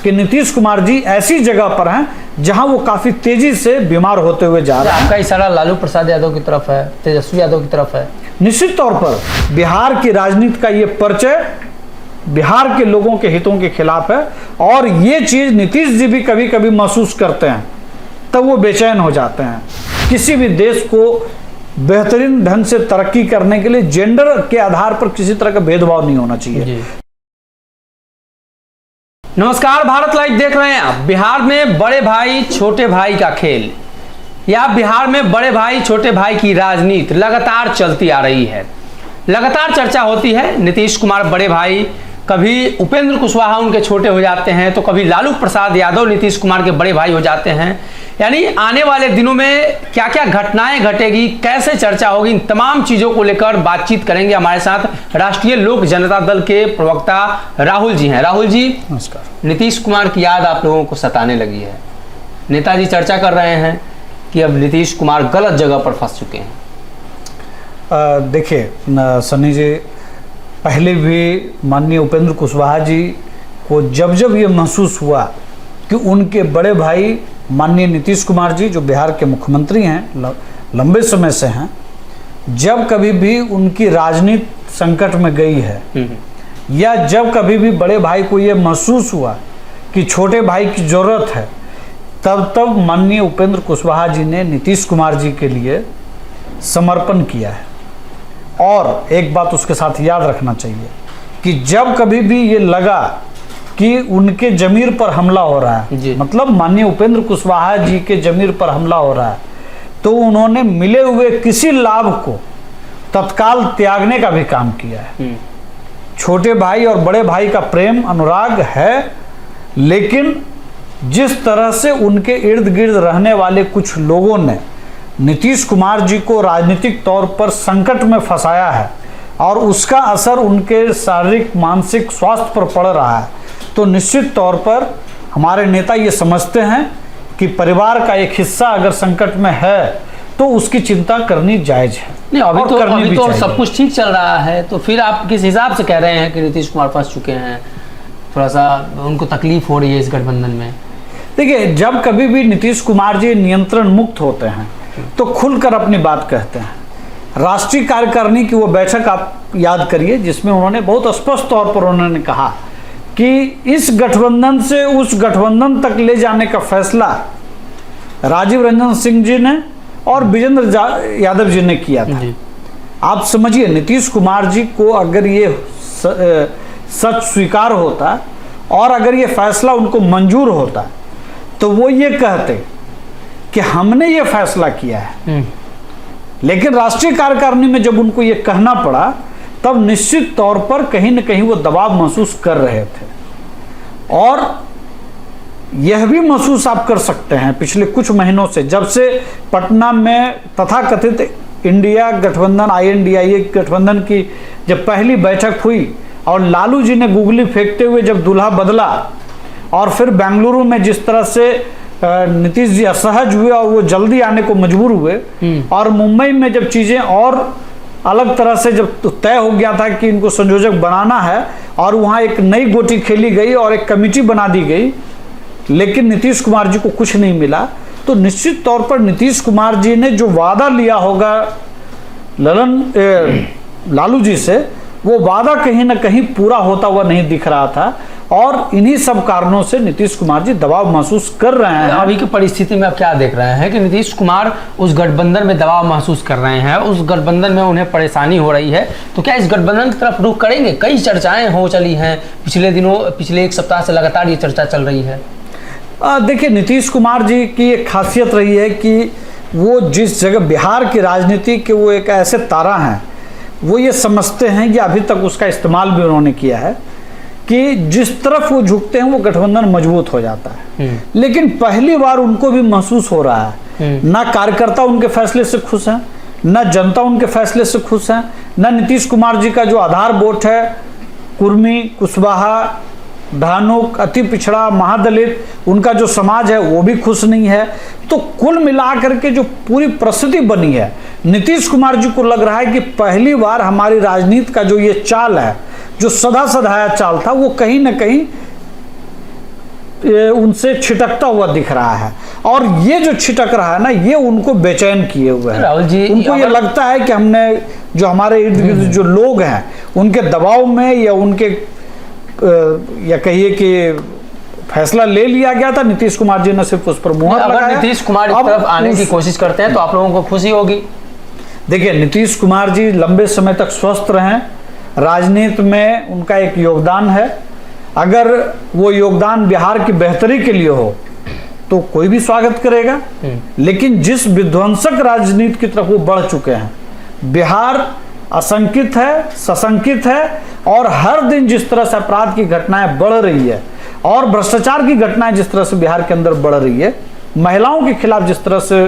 कि नीतीश कुमार जी ऐसी जगह पर हैं जहां वो काफी तेजी से बीमार होते हुए जा रहे हैं। आपका इशारा लालू प्रसाद यादव की तरफ है, तेजस्वी यादव की तरफ है। निश्चित तौर पर बिहार की राजनीति का ये परिचय बिहार के लोगों के हितों के खिलाफ है, और ये चीज नीतीश जी भी कभी कभी महसूस करते हैं, तब वो बेचैन हो जाते हैं। किसी भी देश को बेहतरीन ढंग से तरक्की करने के लिए जेंडर के आधार पर किसी तरह का भेदभाव नहीं होना चाहिए। नमस्कार, भारत लाइव देख रहे हैं आप। बिहार में बड़े भाई छोटे भाई का खेल, या बिहार में बड़े भाई छोटे भाई की राजनीति लगातार चलती आ रही है। लगातार चर्चा होती है नीतीश कुमार बड़े भाई, कभी उपेंद्र कुशवाहा उनके छोटे हो जाते हैं, तो कभी लालू प्रसाद यादव नीतीश कुमार के बड़े भाई हो जाते हैं। यानी आने वाले दिनों में क्या क्या घटनाएं घटेगी, कैसे चर्चा होगी, इन तमाम चीजों को लेकर बातचीत करेंगे। हमारे साथ राष्ट्रीय लोक जनता दल के प्रवक्ता राहुल जी हैं। राहुल जी नमस्कार। नीतीश कुमार की याद आप लोगों को सताने लगी है। नेताजी चर्चा कर रहे हैं कि अब नीतीश कुमार गलत जगह पर फंस चुके हैं। देखिए सन्नी जी, पहले भी माननीय उपेंद्र कुशवाहा जी को जब जब ये महसूस हुआ कि उनके बड़े भाई माननीय नीतीश कुमार जी, जो बिहार के मुख्यमंत्री हैं लंबे समय से हैं, जब कभी भी उनकी राजनीति संकट में गई है, या जब कभी भी बड़े भाई को ये महसूस हुआ कि छोटे भाई की ज़रूरत है, तब माननीय उपेंद्र कुशवाहा जी ने नीतीश कुमार जी के लिए समर्पण किया है। और एक बात उसके साथ याद रखना चाहिए कि जब कभी भी ये लगा कि उनके जमीर पर हमला हो रहा है, मतलब माननीय उपेंद्र कुशवाहा जी के जमीर पर हमला हो रहा है, तो उन्होंने मिले हुए किसी लाभ को तत्काल त्यागने का भी काम किया है। छोटे भाई और बड़े भाई का प्रेम अनुराग है, लेकिन जिस तरह से उनके इर्द गिर्द रहने वाले कुछ लोगों ने नीतीश कुमार जी को राजनीतिक तौर पर संकट में फंसाया है, और उसका असर उनके शारीरिक मानसिक स्वास्थ्य पर पड़ रहा है, तो निश्चित तौर पर हमारे नेता ये समझते हैं कि परिवार का एक हिस्सा अगर संकट में है तो उसकी चिंता करनी जायज है। नहीं, अभी तो सब कुछ ठीक चल रहा है, तो फिर आप किस हिसाब से कह रहे हैं कि नीतीश कुमार फंस चुके हैं? थोड़ा सा उनको तकलीफ हो रही है इस गठबंधन में। देखिए, जब कभी भी नीतीश कुमार जी नियंत्रण मुक्त होते हैं तो खुलकर अपनी बात कहते हैं। राष्ट्रीय कार्यकारिणी की वो बैठक आप याद करिए, जिसमें उन्होंने बहुत स्पष्ट तौर पर उन्होंने कहा कि इस गठबंधन से उस गठबंधन तक ले जाने का फैसला राजीव रंजन सिंह जी ने और विजेंद्र यादव जी ने किया था। आप समझिए, नीतीश कुमार जी को अगर ये सच स्वीकार होता और अगर ये फैसला उनको मंजूर होता, तो वो ये कहते कि हमने ये फैसला किया है। लेकिन राष्ट्रीय कार्यकारिणी में जब उनको ये कहना पड़ा, तब निश्चित तौर पर कहीं न कहीं वो दबाव महसूस कर रहे थे। और यह भी महसूस आप कर सकते हैं पिछले कुछ महीनों से, जब से पटना में तथाकथित इंडिया गठबंधन INDIA गठबंधन की जब पहली बैठक हुई और लालू जी ने गुगली फेंकते हुए जब दूल्हा बदला, और फिर बेंगलुरु में जिस तरह से नीतीश जी असहज हुए और वो जल्दी आने को मजबूर हुए, और मुंबई में जब चीजें और अलग तरह से जब तय हो गया था कि इनको संयोजक बनाना है, और वहां एक नई गोटी खेली गई और एक कमेटी बना दी गई, लेकिन नीतीश कुमार जी को कुछ नहीं मिला, तो निश्चित तौर पर नीतीश कुमार जी ने जो वादा लिया होगा लालू जी से, वो वादा कहीं ना कहीं पूरा होता हुआ नहीं दिख रहा था, और इन्हीं सब कारणों से नीतीश कुमार जी दबाव महसूस कर रहे हैं। अभी की परिस्थिति में आप क्या देख रहे हैं कि नीतीश कुमार उस गठबंधन में दबाव महसूस कर रहे हैं, उस गठबंधन में उन्हें परेशानी हो रही है, तो क्या इस गठबंधन की तरफ रुख करेंगे? कई चर्चाएं हो चली हैं पिछले दिनों, पिछले एक सप्ताह से लगातार ये चर्चा चल रही है। देखिए, नीतीश कुमार जी की एक खासियत रही है कि वो जिस जगह बिहार की राजनीति के वो एक ऐसे तारा हैं, वो ये समझते हैं कि अभी तक उसका इस्तेमाल भी उन्होंने किया है कि जिस तरफ वो झुकते हैं वो गठबंधन मजबूत हो जाता है। लेकिन पहली बार उनको भी महसूस हो रहा है, ना कार्यकर्ता उनके फैसले से खुश हैं, ना जनता उनके फैसले से खुश हैं, ना नीतीश कुमार जी का जो आधार वोट है, कुर्मी, कुशवाहा, धानुक, अति पिछड़ा, महादलित, उनका जो समाज है वो भी खुश नहीं है। तो कुल मिलाकर के जो पूरी परिस्थिति बनी है, नीतीश कुमार जी को लग रहा है कि पहली बार हमारी राजनीति का जो ये चाल है, जो सदा सधाया चाल था, वो कहीं ना कहीं उनसे छिटकता हुआ दिख रहा है, और ये जो छिटक रहा है ना, ये उनको बेचैन किए हुए है। राहुल जी, उनको ये लगता है कि हमने जो हमारे इर्द गिर्द जो लोग हैं उनके दबाव में या उनके या कहिए कि फैसला ले लिया गया था, नीतीश कुमार जी ने सिर्फ उस पर मुहर लगाया। अगर नीतीश कुमार इस तरफ आने की कोशिश करते हैं तो आप लोगों को खुशी होगी। देखिए, नीतीश कुमार जी लंबे समय तक स्वस्थ रहें, राजनीति में उनका एक योगदान है। अगर वो योगदान बिहार की बेहतरी के लिए हो तो कोई भी स्वागत करेगा, लेकिन जिस विध्वंसक राजनीति की तरफ वो बढ़ चुके हैं, बिहार आशंकित है, सशंकित है, और हर दिन जिस तरह से अपराध की घटनाएं बढ़ रही है और भ्रष्टाचार की घटनाएं जिस तरह से बिहार के अंदर बढ़ रही है, महिलाओं के खिलाफ जिस तरह से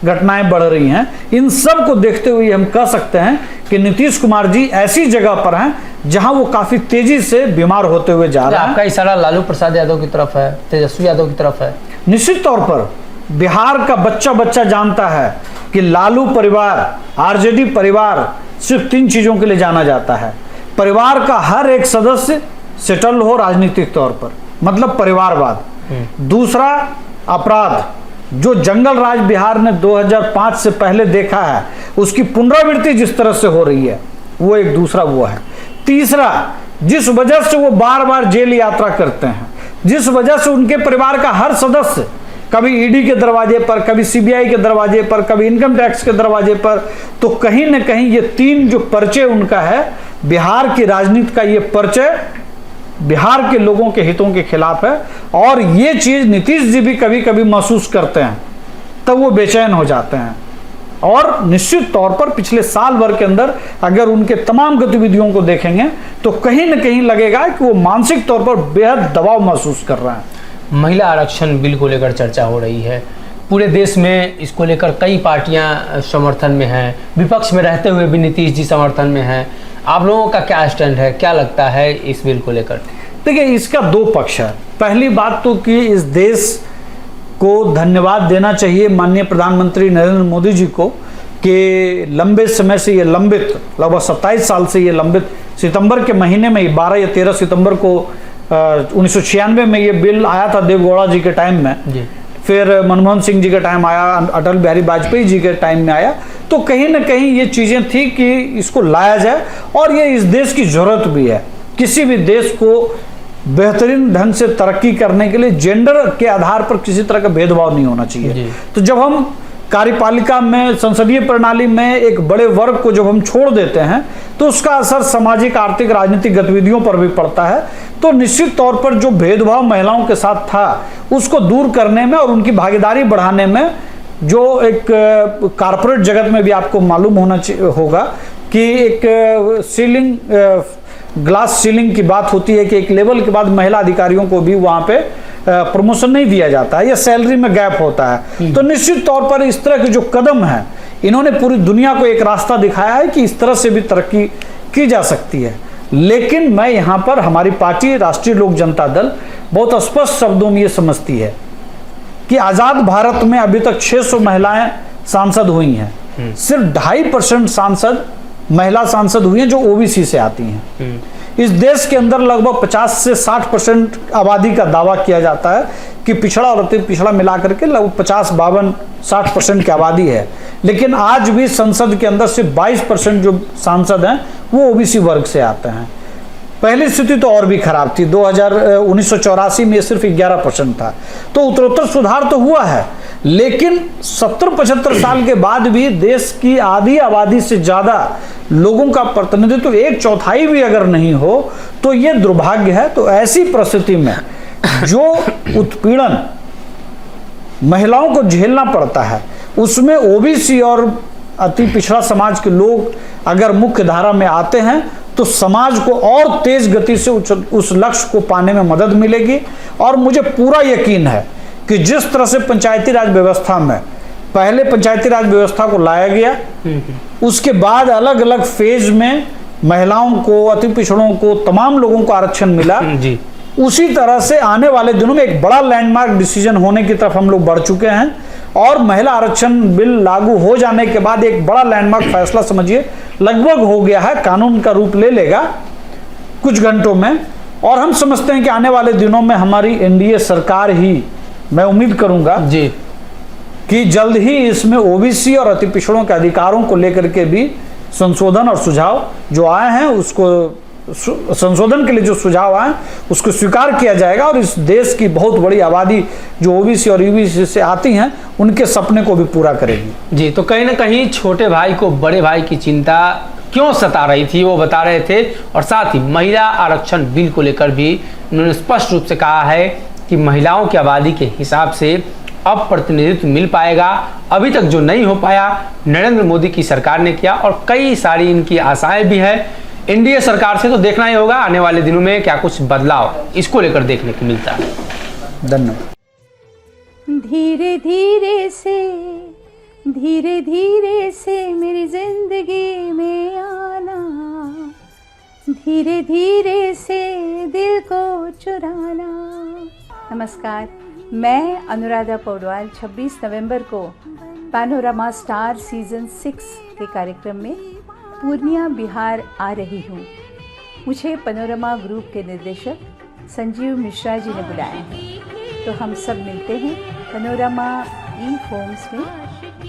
घटनाएं बढ़ रही हैं, इन सब को देखते हुए हम कह सकते हैं कि नीतीश कुमार जी ऐसी जगह पर हैं जहां वो काफी तेजी से बीमार होते हुए जा रहे हैं। आपका इशारा लालू प्रसाद यादव की तरफ है, तेजस्वी यादव की तरफ है। निश्चित तौर पर बिहार का बच्चा बच्चा जानता है कि लालू परिवार, आरजेडी परिवार सिर्फ 3 चीजों के लिए जाना जाता है। परिवार का हर एक सदस्य सेटल हो राजनीतिक तौर पर, मतलब परिवारवाद। दूसरा, अपराध, जो जंगल राज बिहार ने 2005 से पहले देखा है, उसकी पुनरावृत्ति जिस तरह से हो रही है, वो एक दूसरा वो है। तीसरा, जिस वजह से वो बार बार जेल यात्रा करते हैं, जिस वजह से उनके परिवार का हर सदस्य कभी ईडी के दरवाजे पर, कभी सीबीआई के दरवाजे पर, कभी इनकम टैक्स के दरवाजे पर, तो कहीं ना कहीं ये 3 जो परिचय उनका है, बिहार की राजनीति का ये परिचय बिहार के लोगों के हितों के खिलाफ है। और ये चीज नीतीश जी भी कभी कभी महसूस करते हैं, तब वो बेचैन हो जाते हैं। और निश्चित तौर पर पिछले साल भर के अंदर अगर उनके तमाम गतिविधियों को देखेंगे तो कहीं ना कहीं लगेगा कि वो मानसिक तौर पर बेहद दबाव महसूस कर रहे हैं। महिला आरक्षण बिल को लेकर चर्चा हो रही है पूरे देश में, इसको लेकर कई पार्टियां समर्थन में हैं, विपक्ष में रहते हुए भी नीतीश जी समर्थन में हैं। आप लोगों का क्या स्टैंड है, क्या लगता है इस बिल को लेकर? देखिए, इसका 2 पक्ष है। पहली बात तो कि इस देश को धन्यवाद देना चाहिए माननीय प्रधानमंत्री नरेंद्र मोदी जी को कि लंबे समय से ये लंबित, लगभग 27 साल से ये लंबित, सितंबर के महीने में 12 या 13 सितंबर को 1996 में ये बिल आया था देवगौड़ा जी के टाइम में जी। फिर मनमोहन सिंह जी के टाइम आया, अटल बिहारी वाजपेयी जी के टाइम में आया, तो कहीं ना कहीं ये चीज़ें थी कि इसको लाया जाए, और ये इस देश की जरूरत भी है। किसी भी देश को बेहतरीन ढंग से तरक्की करने के लिए जेंडर के आधार पर किसी तरह का भेदभाव नहीं होना चाहिए। तो जब हम कार्यपालिका में, संसदीय प्रणाली में एक बड़े वर्ग को जब हम छोड़ देते हैं तो उसका असर सामाजिक, आर्थिक, राजनीतिक गतिविधियों पर भी पड़ता है। तो निश्चित तौर पर जो भेदभाव महिलाओं के साथ था उसको दूर करने में और उनकी भागीदारी बढ़ाने में, जो एक कारपोरेट जगत में भी आपको मालूम होगा कि एक सीलिंग, ग्लास सीलिंग की बात होती है कि एक लेवल के बाद महिला अधिकारियों को भी वहां पे प्रमोशन नहीं दिया जाता है या सैलरी में गैप होता है। तो निश्चित तौर पर इस तरह के जो कदम है, इन्होंने पूरी दुनिया को एक रास्ता दिखाया है कि इस तरह से भी तरक्की की जा सकती है। लेकिन मैं यहाँ पर हमारी पार्टी राष्ट्रीय लोक जनता दल बहुत स्पष्ट शब्दों में ये समझती है कि आज़ाद भारत में अभी तक 600 महिलाएं सांसद हुई हैं, सिर्फ 2.5% सांसद महिला सांसद हुई हैं जो ओबीसी से आती हैं। इस देश के अंदर लगभग 50 से 60% आबादी का दावा किया जाता है कि पिछड़ा और अति पिछड़ा मिलाकर के लगभग 50, 52, 60% की आबादी है, लेकिन आज भी संसद के अंदर सिर्फ 22% जो सांसद हैं वो ओबीसी वर्ग से आते हैं। पहली स्थिति तो और भी खराब थी, 1984 में सिर्फ 11% था। तो उत्तरोत्तर सुधार तो हुआ है, लेकिन 70-75 साल के बाद भी देश की आधी आबादी से ज्यादा लोगों का प्रतिनिधित्व 1/4 भी अगर नहीं हो तो ये दुर्भाग्य है। तो ऐसी परिस्थिति में जो उत्पीड़न महिलाओं को झेलना पड़ता है, उसमें ओबीसी और अति पिछड़ा समाज के लोग अगर मुख्य धारा में आते हैं तो समाज को और तेज गति से उस लक्ष्य को पाने में मदद मिलेगी। और मुझे पूरा यकीन है कि जिस तरह से पंचायती राज व्यवस्था में पहले पंचायती राज व्यवस्था को लाया गया, उसके बाद अलग अलग फेज में महिलाओं को, अति पिछड़ों को, तमाम लोगों को आरक्षण मिला जी। उसी तरह से आने वाले दिनों में एक बड़ा लैंडमार्क डिसीजन होने की तरफ हम लोग बढ़ चुके हैं। और महिला आरक्षण बिल लागू हो जाने के बाद एक बड़ा लैंडमार्क फैसला समझिए लगभग हो गया है, कानून का रूप ले लेगा कुछ घंटों में, और हम समझते हैं कि आने वाले दिनों में हमारी एनडीए सरकार ही, मैं उम्मीद करूंगा जी, कि जल्द ही इसमें ओबीसी और अति पिछड़ों के अधिकारों को लेकर के भी संशोधन और सुझाव जो आए हैं, उसको संशोधन के लिए जो सुझाव आए उसको स्वीकार किया जाएगा और इस देश की बहुत बड़ी आबादी जो ओबीसी और ईबीसी से आती हैं उनके सपने को भी पूरा करेगी। जी, तो कहीं ना कहीं छोटे भाई को बड़े भाई की चिंता क्यों सता रही थी वो बता रहे थे, और साथ ही महिला आरक्षण बिल को लेकर भी उन्होंने स्पष्ट रूप से कहा है कि महिलाओं की आबादी के हिसाब से अब प्रतिनिधित्व मिल पाएगा। अभी तक जो नहीं हो पाया नरेंद्र मोदी की सरकार ने किया, और कई सारी इनकी आशाएं भी है एनडीए सरकार से। तो देखना ही होगा आने वाले दिनों में क्या कुछ बदलाव इसको लेकर देखने को मिलता है। धन्यवाद। धीरे धीरे से मेरी जिंदगी में आना, धीरे धीरे से दिल को चुराना। नमस्कार, मैं अनुराधा पौडवाल 26 नवंबर को पैनोरमा स्टार सीजन 6 के कार्यक्रम में पूर्णिया बिहार आ रही हूँ। मुझे पैनोरमा ग्रुप के निर्देशक संजीव मिश्रा जी ने बुलाया है, तो हम सब मिलते हैं पैनोरमा ई होम्स में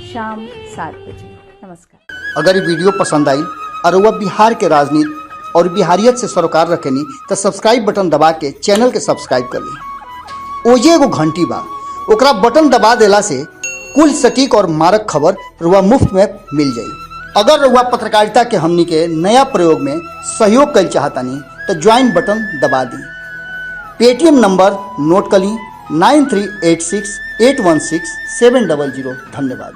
शाम 7 बजे। नमस्कार। अगर ये वीडियो पसंद आई और वह बिहार के राजनीति और बिहारियत से सरोकार रखेनी तो सब्सक्राइब बटन दबा के चैनल के सब्सक्राइब कर ली। ओजे एगो घंटी बा, ओकरा बटन दबा देला से कुल सटीक और मारक खबर रुआ मुफ्त में मिल जाई। अगर रुआ पत्रकारिता के हमनी के नया प्रयोग में सहयोग कर चाहतानी तो ज्वाइन बटन दबा दी। पेटीएम नंबर नोट कर ली 9386816700। धन्यवाद।